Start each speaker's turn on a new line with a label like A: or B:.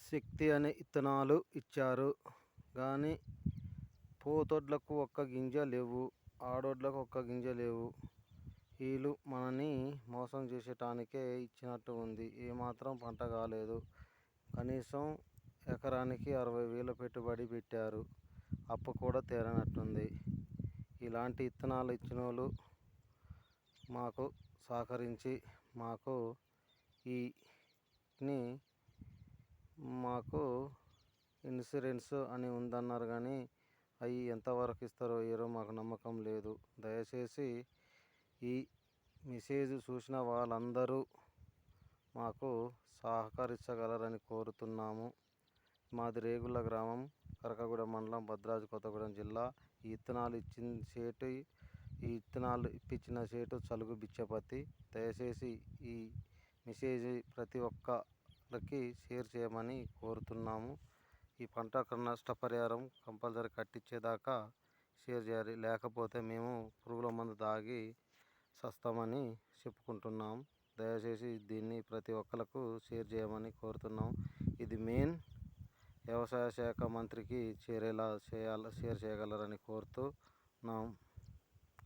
A: శక్తి అనే ఇత్తనాలు ఇచ్చారు గానీ పోతొడ్లకు ఒక్క గింజ లేవు, ఆడొడ్లకు ఒక్క గింజ లేవు. ఈళ్ళు మనని మోసం చేసేటానికే ఇచ్చినట్టు ఉంది. ఏమాత్రం పంట కాలేదు. కనీసం ఎకరానికి 60,000 పెట్టుబడి పెట్టారు. అప్పు కూడా తీరనట్టుంది. ఇలాంటి ఇత్తనాలు ఇచ్చినోళ్ళు మాకు సహకరించి మాకు ఇన్సూరెన్స్ అని ఉందన్నారు కానీ అవి ఎంతవరకు ఇస్తారో ఏరో మాకు నమ్మకం లేదు. దయచేసి ఈ మెసేజ్ చూసిన వాళ్ళందరూ మాకు సహకరించగలరని కోరుతున్నాము. మాది రేగుల గ్రామం, కరకగూడెం మండలం, భద్రాద్రి కొత్తగూడెం జిల్లా. ఈ ఇత్తనాలు ఇప్పించిన సేటు చలుగు బిచ్చపతి. దయచేసి ఈ మెసేజ్ ప్రతి ఒక్కరికి షేర్ చేయమని కోరుతున్నాము. ఈ పంటకు నష్టపరిహారం కంపల్సరీ కట్టించేదాకా షేర్ చేయాలి. లేకపోతే మేము పురుగుల మందు తాగి చస్తామని చెప్పుకుంటున్నాం. దయచేసి దీన్ని ప్రతి ఒక్కరికి షేర్ చేయమని కోరుతున్నాం. ఇది మెయిన్ వ్యవసాయ శాఖ మంత్రికి షేర్ చేయగలరని కోరుతున్నాం.